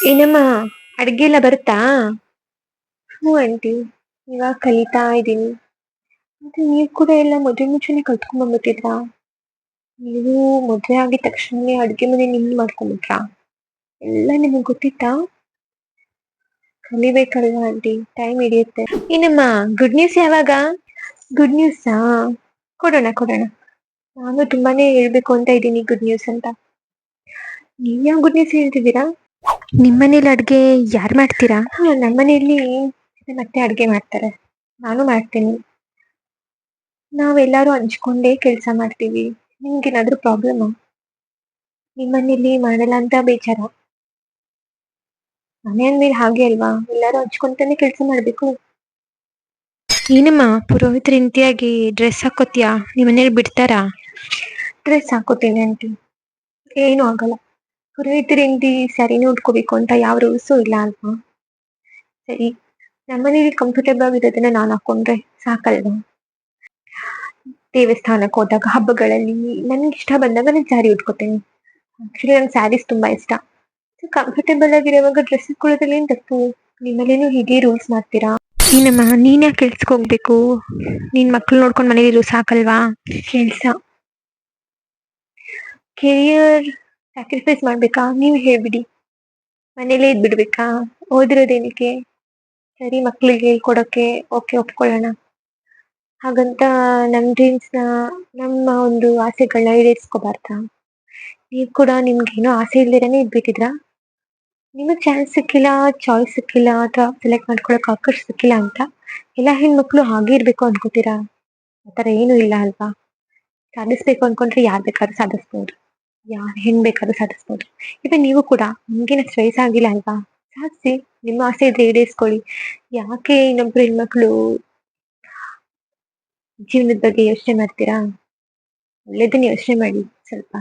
ಏನಮ್ಮ, ಅಡ್ಗೆ ಎಲ್ಲ ಬರುತ್ತಾ? ಹ್ಞೂ ಆಂಟಿ, ಇವಾಗ ಕಲಿತಾ ಇದ್ದೀನಿ. ಮತ್ತೆ ನೀವು ಕೂಡ ಎಲ್ಲ ಮದುವೆ ಮುಂಚೆನೆ ಕಲ್ತ್ಕೊಂಡ್ಬಂದ್ಬಿಟ್ಟಿದ್ರಾ? ನೀವು ಮದುವೆ ಆಗಿದ ತಕ್ಷಣನೇ ಅಡ್ಗೆ ಮನೆ ನಿಮ್ದು ಮಾಡ್ಕೊಂಡ್ಬಿಟ್ರಾ? ಎಲ್ಲ ನಿಮಗೆ ಗೊತ್ತಿತ್ತಾ? ಕಲಿಬೇಕಲ್ವಾ ಆಂಟಿ, ಟೈಮ್ ಹಿಡಿಯುತ್ತೆ. ಏನಮ್ಮ, ಗುಡ್ ನ್ಯೂಸ್ ಯಾವಾಗ? ಗುಡ್ ನ್ಯೂಸಾ? ಕೊಡೋಣ ಕೊಡೋಣ. ನಾನು ತುಂಬಾನೇ ಹೇಳ್ಬೇಕು ಅಂತ ಇದ್ದೀನಿ ಗುಡ್ ನ್ಯೂಸ್ ಅಂತ. ನೀವ್ ಯಾವ ಗುಡ್ ನ್ಯೂಸ್ ಹೇಳ್ತಿದ್ದೀರಾ? ನಿಮ್ಮನೇಲಿ ಅಡ್ಗೆ ಯಾರು ಮಾಡ್ತೀರಾ? ಹಾ, ನಮ್ಮನೇಲಿ ಮತ್ತೆ ಅಡ್ಗೆ ಮಾಡ್ತಾರೆ, ನಾನು ಮಾಡ್ತೀನಿ. ನಾವೆಲ್ಲರೂ ಹಂಚ್ಕೊಂಡೇ ಕೆಲಸ ಮಾಡ್ತೀವಿ. ನಿಮ್ಗೇನಾದ್ರೂ ಪ್ರಾಬ್ಲಮ್? ನಿಮ್ಮನೇಲಿ ಮಾಡಲ್ಲ ಅಂತ ಬೇಜಾರ? ಮನೆ ಅಂದ್ಮೇಲೆ ಹಾಗೆ ಅಲ್ವಾ, ಎಲ್ಲರೂ ಹಂಚ್ಕೊಂತಾನೆ ಕೆಲಸ ಮಾಡ್ಬೇಕು. ಏನಮ್ಮ, ಪುರೋಹಿತರ ಇಂತಿಯಾಗಿ ಡ್ರೆಸ್ ಹಾಕೋತಿಯಾ? ನಿಮ್ಮನೇಲಿ ಬಿಡ್ತಾರಾ? ಡ್ರೆಸ್ ಹಾಕೋತೀನಿ ಆಂಟಿ, ಏನು ಆಗಲ್ಲ. ಪುರೋಹಿತರ ಹೆಂಡತಿ ಸ್ಯಾರಿನೇ ಉಟ್ಕೋಬೇಕು ಅಂತ ಯಾವ ರೂಲ್ಸು ಇಲ್ಲ ಅಲ್ವಾ? ಸರಿ, ನಮ್ಮನೇಲಿ ಕಂಫರ್ಟೇಬಲ್ ಆಗಿರೋದನ್ನ ನಾನು ಹಾಕೊಂಡ್ರೆ ಸಾಕಲ್ವಾ? ದೇವಸ್ಥಾನಕ್ಕೆ ಹೋದಾಗ, ಹಬ್ಬಗಳಲ್ಲಿ ನನ್ಗೆ ಇಷ್ಟ ಬಂದಾಗ ನಾನು ಸ್ಯಾರಿ ಉಟ್ಕೋತೀನಿ. ಆಕ್ಚುಲಿ ನಂಗೆ ಸ್ಯಾರೀಸ್ ತುಂಬಾ ಇಷ್ಟ. ಕಂಫರ್ಟೇಬಲ್ ಆಗಿರುವಾಗ ಡ್ರೆಸ್ ಹಾಕೊಳ್ಳೋದ್ರಲ್ಲಿ ಏನ್ ತಪ್ಪು? ನಿಮ್ಮಲ್ಲೇನು ಹೀಗೆ ರೂಲ್ಸ್ ಮಾಡ್ತೀರಾ? ಏನಮ್ಮ, ನೀನ್ ಯಾಕೆ ಕೆಲ್ಸಕ್ಕೆ ಹೋಗ್ಬೇಕು? ನಿನ್ ಮಕ್ಳು ನೋಡ್ಕೊಂಡು ಮನೇಲಿ ಸಾಕಲ್ವಾ? ಕೆಲ್ಸ, ಕೆರಿಯರ್ ಸ್ಯಾಕ್ರಿಫೈಸ್ ಮಾಡ್ಬೇಕಾ? ನೀವು ಹೇಳ್ಬಿಡಿ. ಮನೇಲೇ ಇದ್ಬಿಡ್ಬೇಕಾ? ಓದಿರೋದೇನಕ್ಕೆ? ಸರಿ, ಮಕ್ಳಿಗೆ ಕೊಡೋಕೆ ಓಕೆ, ಒಪ್ಕೊಳ್ಳೋಣ. ಹಾಗಂತ ನಮ್ಮ ಡ್ರೀಮ್ಸ್ನ, ನಮ್ಮ ಒಂದು ಆಸೆಗಳನ್ನ ಈಡೇರಿಸ್ಕೋಬಾರ್ದಾ? ನೀವು ಕೂಡ ನಿಮ್ಗೇನೋ ಆಸೆ ಇಲ್ದಿರನೇ ಇದ್ಬಿಟ್ಟಿದ್ರಾ? ನಿಮಗೆ ಚಾನ್ಸ್ ಸಿಕ್ಕಿಲ್ಲ, ಚಾಯ್ಸ್ ಸಿಕ್ಕಿಲ್ಲ, ಅಥವಾ ಸೆಲೆಕ್ಟ್ ಮಾಡ್ಕೊಳಕ್ ಅವಕಾಶ ಸಿಕ್ಕಿಲ್ಲ ಅಂತ ಎಲ್ಲ ಹೆಣ್ಮಕ್ಳು ಹಾಗೆ ಇರ್ಬೇಕು ಅನ್ಕೋತೀರಾ? ಆ ಥರ ಏನೂ ಇಲ್ಲ ಅಲ್ವಾ? ಸಾಧಿಸ್ಬೇಕು ಅನ್ಕೊಂಡ್ರೆ ಯಾರು ಬೇಕಾದ್ರೂ ಸಾಧಿಸ್ಬೋದು, ಯಾರು ಹೆಣ್ ಬೇಕಾದ್ರೂ ಸಾಧಿಸ್ಬೋದು. ಈಗ ನೀವು ಕೂಡ, ನಿಮ್ಗೇನು ಅಷ್ಟು ವಯಸ್ಸಾಗಿಲ್ಲ ಅಲ್ವಾ? ಸಾಧಿಸಿ, ನಿಮ್ಮ ಆಸೆ ಇದ್ರೆ ಈಡೇರಿಸ್ಕೊಳ್ಳಿ. ಯಾಕೆ ಇನ್ನೊಬ್ರು ಹೆಣ್ಮಕ್ಳು ಜೀವನದ ಬಗ್ಗೆ ಯೋಚನೆ ಮಾಡ್ತೀರಾ? ಒಳ್ಳೇದನ್ನ ಯೋಚನೆ ಮಾಡಿ ಸ್ವಲ್ಪ.